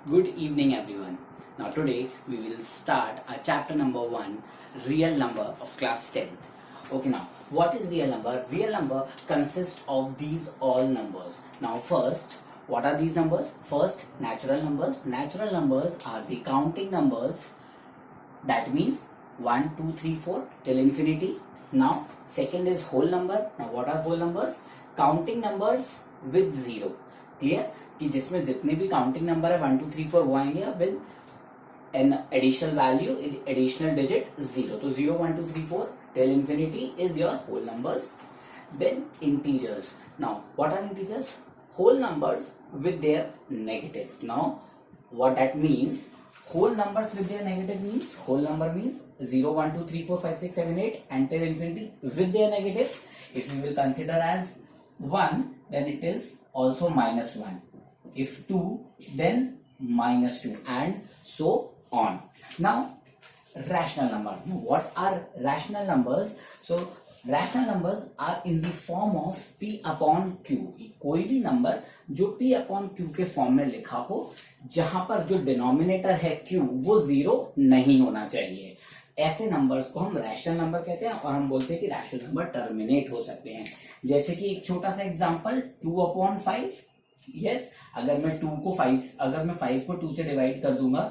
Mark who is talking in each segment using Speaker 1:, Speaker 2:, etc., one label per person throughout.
Speaker 1: Good evening, everyone. Now, today we will start our chapter number 1, real number of class 10th. Okay, now, what is real number? Real number consists of these all numbers. Now, first, what are these numbers? First, natural numbers. Natural numbers are the counting numbers. That means 1, 2, 3, 4 till infinity. Now, second is whole number. Now, what are whole numbers? Counting numbers with zero. Clear? कि जिसमें जितने भी counting number है 1 2 3 4 वो आएंगे with an additional value additional digit zero. तो 0 1 2 3 4 till infinity is your whole numbers. Then integers. Now what are integers? Whole numbers with their negatives. Now what that means, whole numbers with their negative means, whole number means 0 1 2 3 4 5 6 7 8 and till infinity with their negatives. If we will consider as 1, then it is also minus 1. If 2, then minus 2 and so on. Now, rational number. Now, what are rational numbers? So, rational numbers are in the form of p upon q. कोई भी number जो p upon q के form में लिखा हो, जहां पर जो डिनोमिनेटर है q वो जीरो नहीं होना चाहिए, ऐसे नंबर्स को हम रैशनल नंबर कहते हैं. और हम बोलते हैं कि रैशनल नंबर टर्मिनेट हो सकते हैं. जैसे कि एक छोटा सा एग्जांपल 2/5. यस, अगर मैं 5 को 2 से डिवाइड कर दूंगा,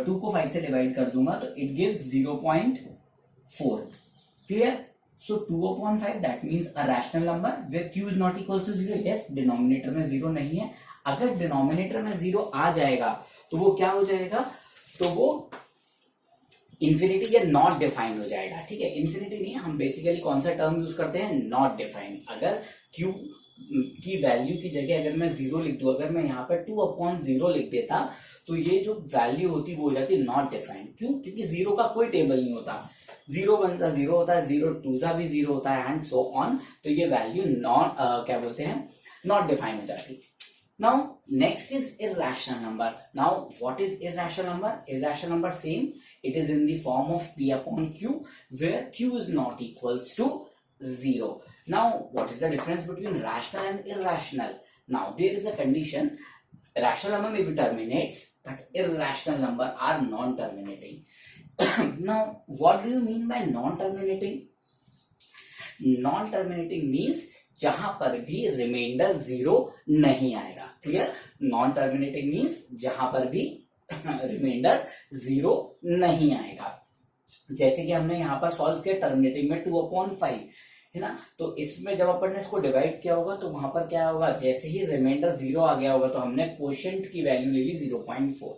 Speaker 1: 2 को 5 से डिवाइड कर दूंगा तो it gives 0.4. Clear? So 2/5 that means a rational number where q is not equal to 0. Yes, denominator में 0 नहीं है. अगर डिनोमिनेटर में 0 आ जाएगा तो वो क्या हो जाएगा? तो वो इंफिनिटी या नॉट डिफाइंड हो जाएगा. ठीक है, इंफिनिटी नहीं, हम बेसिकली कौन सा टर्म यूज करते हैं? Not defined. अगर q की वैल्यू की जगह अगर मैं 0 लिख दूं, अगर मैं यहाँ पर 2/0 लिख देता तो ये जो वैल्यू होती वो हो जाती नॉट डिफाइंड. क्यों? क्योंकि 0 का कोई टेबल नहीं होता. 0 1 सा 0 होता है, 0 2 सा भी 0 होता है एंड सो ऑन. तो ये वैल्यू नॉट क्या बोलते हैं, नॉट डिफाइंड हो जाती. Now next is irrational number. Now what is irrational number? Irrational number same. It is in the form of p upon q where q is not equals to 0. Now what is the difference between rational and irrational? Now there is a condition. Rational number maybe terminates, but irrational number are non-terminating. Now what do you mean by non-terminating? Non-terminating means जहां पर भी reminder 0 नहीं आएगा. Clear? Non terminating means जहां पर भी reminder 0 नहीं आएगा. जैसे कि हमने यहां पर सॉल्व किया टर्मिनेटिंग में 2/5 है ना. तो इसमें जब अपन ने इसको डिवाइड किया होगा तो वहां पर क्या होगा? जैसे ही रिमाइंडर 0 आ गया होगा तो हमने क्वोशिएंट की वैल्यू ले ली 0.4.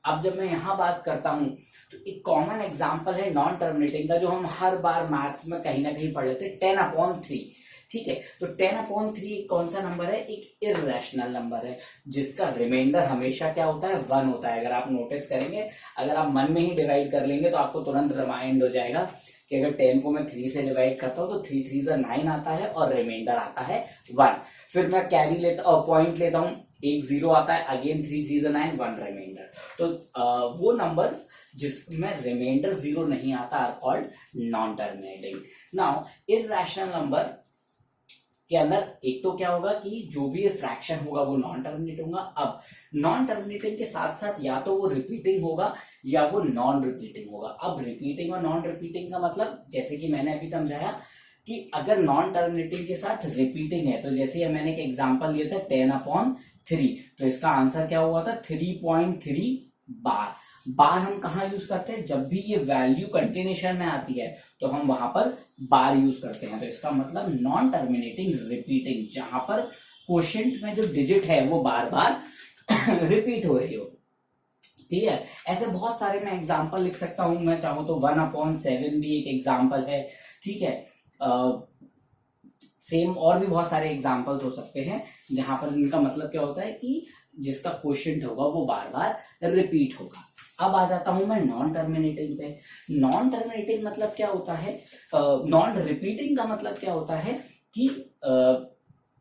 Speaker 1: अब जब मैं यहां बात करता हूं तो एक कॉमन एग्जांपल है नॉन टर्मिनेटिंग का, जो हम हर बार मैथ्स में कहीं ना कहीं पढ़ लेते हैं, 10/3. ठीक है, तो 10/3 कौन सा नंबर है? एक इररेशनल नंबर है जिसका रिमाइंडर हमेशा क्या होता है? 1 होता है. अगर आप नोटिस करेंगे, अगर आप मन में ही डिवाइड कर लेंगे तो आपको तुरंत रिमाइंड हो जाएगा कि अगर 10 को मैं 3 से डिवाइड करता हूं तो 3 3 से 9 आता है और रिमाइंडर आता है 1. फिर मैं कैरी लेता और पॉइंट लेता हूं, एक 0 आता है, अगेन 3 3 से 9 1 रिमाइंडर. तो वो नंबर्स जिसमें रिमाइंडर 0 नहीं आता are called non terminating. Now irrational number के अंदर एक तो क्या होगा कि जो भी फ्रैक्शन होगा वो नॉन टर्मिनेटिंग होगा. अब नॉन टर्मिनेटिंग के साथ साथ या तो वो रिपीटिंग होगा या वो नॉन रिपीटिंग होगा. अब रिपीटिंग और नॉन रिपीटिंग का मतलब, जैसे कि मैंने अभी समझाया कि अगर नॉन टर्मिनेटिंग के साथ रिपीटिंग है, तो जैसे मैंने एक एग्जांपल दिया था 10/3, तो इसका आंसर क्या हुआ था? 3.3 बार. बार हम कहा यूज करते हैं? जब भी ये वैल्यू कंटिन्यूशन में आती है तो हम वहां पर बार यूज करते हैं. तो इसका मतलब नॉन टर्मिनेटिंग रिपीटिंग, जहां पर क्वोशिएंट में जो डिजिट है वो बार बार रिपीट हो रही हो. क्लियर? ऐसे बहुत सारे मैं एग्जांपल लिख सकता हूं. मैं चाहूं तो 1/7 भी एक एग्जांपल है. ठीक है, सेम और भी बहुत सारे एग्जांपल्स हो सकते हैं जहां पर इनका मतलब क्या होता है कि जिसका क्वोशिएंट होगा वो बार बार रिपीट होगा. अब आ जाता हूं मैं नॉन टर्मिनेटिंग पे. नॉन टर्मिनेटिंग मतलब क्या होता है? नॉन रिपीटिंग का मतलब क्या होता है कि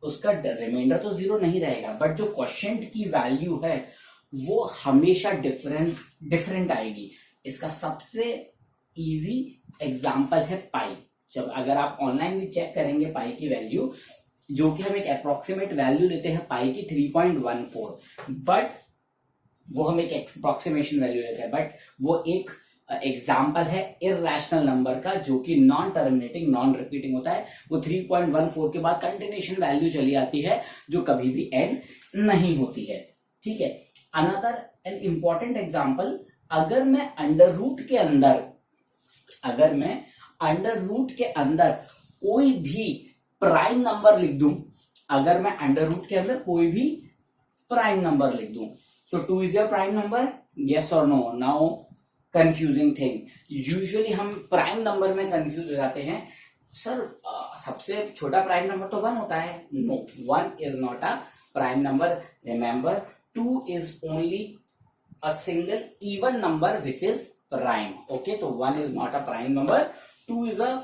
Speaker 1: उसका रिमाइंडर तो 0 नहीं रहेगा, बट जो क्वोशिएंट की वैल्यू है वो हमेशा डिफरेंट आएगी. इसका सबसे इजी एग्जांपल है पाई. जब अगर आप ऑनलाइन भी चेक करेंगे पाई की वैल्यू, जो कि हम एक अप्रोक्सीमेट वैल्यू लेते हैं पाई की 3.14, बट वो हम एक अप्रोक्सीमेशन वैल्यू लेते हैं, बट वो एक एग्जाम्पल है इररेशनल नंबर का जो कि नॉन टर्मिनेटिंग नॉन रिपीटिंग होता है। वो 3.14 के बाद कंटिन्यूएशन वैल्यू चली आती है जो कभी भी एंड नहीं होती है। ठीक है, अनदर एन इंपॉर्टेंट एग्जाम्पल, अगर मैं अंडर रूट के अंदर कोई भी प्राइम नंबर लिख दूं, अगर मैं अंडर रूट के अंदर कोई भी प्राइम नंबर लिख दूं, so 2 is your prime number, yes और no? Now confusing thing, usually हम प्राइम नंबर में कंफ्यूज हो जाते हैं, सर सबसे छोटा प्राइम नंबर तो 1 होता है। No, 1 is not a prime number, remember 2 is only a single even number which is prime. Okay, so 1 is not a prime number, 2 is a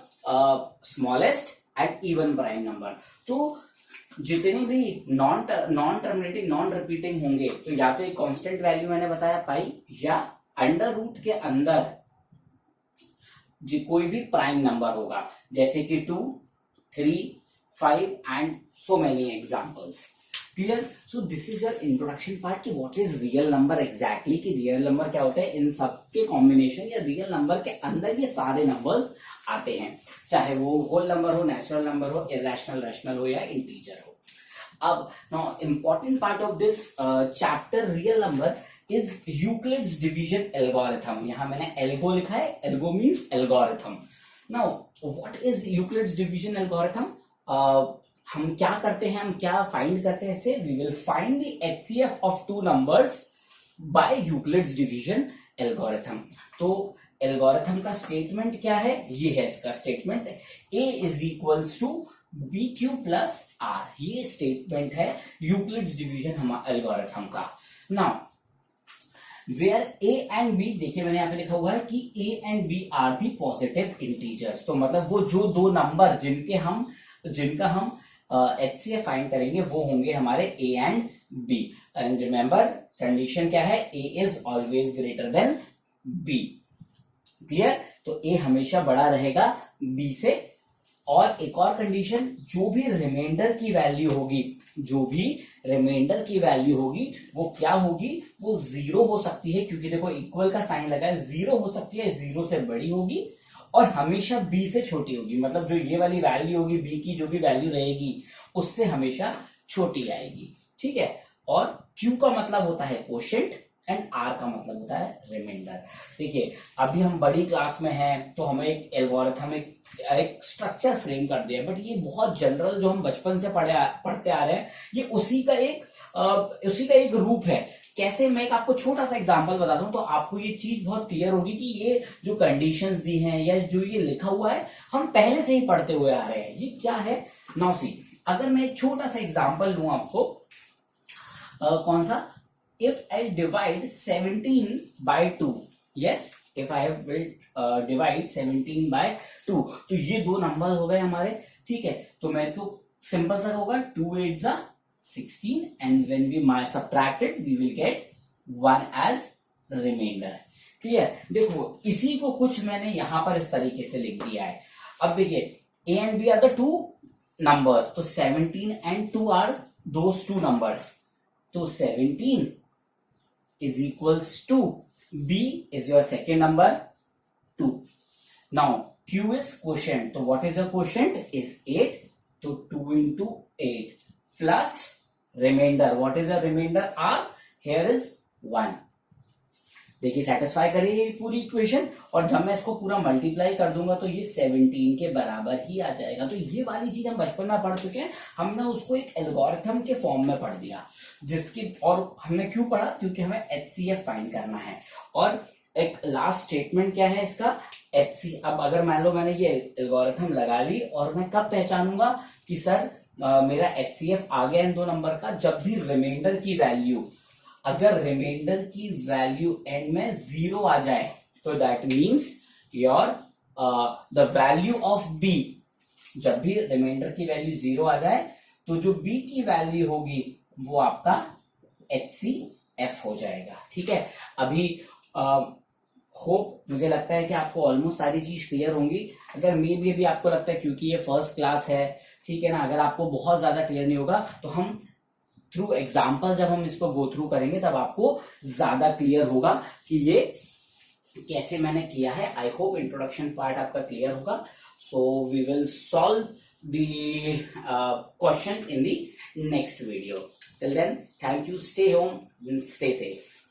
Speaker 1: smallest and even prime number. तो जितने भी non terminating non repeating होंगे तो या तो एक constant value मैंने बताया पाई, या अंडर रूट के अंदर जो कोई भी प्राइम नंबर होगा, जैसे कि 2, 3, 5 and so many examples. Clear? So this is your introduction part कि what is real number exactly, कि रियल नंबर क्या होता है, इन सब के कॉम्बिनेशन या रियल नंबर के अंदर ये सारे नंबर्स आते हैं, चाहे वो होल नंबर हो, नेचुरल नंबर हो, इरेशनल, रैशनल हो या इंटीजर हो। अब now important part of this chapter real number is Euclid's division algorithm. यहां मैंने एल्गो लिखा है, algo means algorithm. Now what is Euclid's division algorithm? हम क्या करते हैं, हम क्या फाइंड करते हैं इससे? We will find the HCF of two numbers by Euclid's division algorithm. तो एल्गोरिथम का स्टेटमेंट क्या है? ये है इसका statement, A is equals to B Q plus R. ये स्टेटमेंट है यूक्लिड्स डिवीजन एल्गोरिथम का। Now where A and B, देखिए मैंने यहाँ पे लिखा हुआ है कि A and B are the positive integers. तो मतलब वो जो दो नंबर जिनका हम एचसीएफ फाइंड करेंगे वो होंगे हमारे A and B. And remember condition क्या है? A is always greater than B. Clear? तो ए हमेशा बड़ा रहेगा बी से। और एक और कंडीशन, जो भी रिमाइंडर की वैल्यू होगी वो क्या होगी? वो 0 हो सकती है, क्योंकि देखो इक्वल का साइन लगा है, 0 हो सकती है, 0 से बड़ी होगी और हमेशा b से छोटी होगी। मतलब जो ये वाली वैल्यू होगी, b की जो भी वैल्यू रहेगी उससे हमेशा छोटी आएगी। ठीक है? और q का मतलब होता है कोशेंट एंड r का मतलब होता है रिमाइंडर। देखिए अभी हम बड़ी क्लास में हैं तो हमें एक एल्गोरिथम, एक स्ट्रक्चर फ्रेम कर दिया, बट ये बहुत जनरल जो हम बचपन से पढ़ते आ रहे हैं, ये उसी का एक रूप है। कैसे? मैं एक आपको छोटा सा एग्जांपल बता दूं तो आपको ये चीज बहुत क्लियर होगी कि ये जो कंडीशंस दी हैं या जो ये लिखा हुआ है हम पहले से ही पढ़ते हुए आ रहे हैं। ये क्या है? नाउ सी, अगर मैं एक छोटा सा एग्जांपल लूं आपको, कौन सा? If I divide 17 by 2, yes, if I will divide 17 by 2, तो ये दो नंबर हो गए हमारे। ठीक है, तो मेरे को सिंपल सा होगा 2 8 जा 16 and when we subtract it we will get 1 as remainder। Clear? देखो इसी को कुछ मैंने यहां पर इस तरीके से लिख दिया है। अब देखिए a and b are the two numbers, तो 17 and 2 are those two numbers, तो 17 is equals to b is your second number 2। now q is quotient, तो what is your quotient? is 8, तो 2 into 8 plus remainder, what is the remainder? r, here is 1। देखिए satisfy करिए ये पूरी equation, और जब मैं इसको पूरा मल्टीप्लाई कर दूंगा तो ये 17 के बराबर ही आ जाएगा। तो ये वाली चीज हम बचपन में पढ़ चुके हैं, हमने उसको एक एल्गोरिथम के फॉर्म में पढ़ दिया, जिसकी, और हमने क्यों पढ़ा? क्योंकि हमें एचसीएफ फाइंड करना है। और एक लास्ट स्टेटमेंट क्या है इसका? एचसी। अब अगर मान लो मैंने ये एल्गोरिथम लगा ली, और मैं कब पहचानूंगा कि सर मेरा एचसीएफ आ गया इन दो नंबर का? जब भी रिमाइंडर की वैल्यू, अगर रिमाइंडर की वैल्यू एंड में 0 आ जाए तो that means your the value of B, जब भी रिमाइंडर की वैल्यू 0 आ जाए तो जो बी की वैल्यू होगी वो आपका एचसीएफ हो जाएगा। ठीक है? अभी होप, मुझे लगता है कि आपको ऑलमोस्ट सारी चीज क्लियर होंगी। अगर मे भी अभी आपको लगता है क्योंकि ये फर्स्ट क्लास है, ठीक है ना, अगर आपको बहुत ज्यादा क्लियर नहीं होगा तो हम थ्रू एग्जाम्पल जब हम इसको गो थ्रू करेंगे तब आपको ज्यादा क्लियर होगा कि ये कैसे मैंने किया है. आई होप इंट्रोडक्शन पार्ट आपका क्लियर होगा. So we will solve the question in the next video. Till then, thank you. Stay home and stay safe.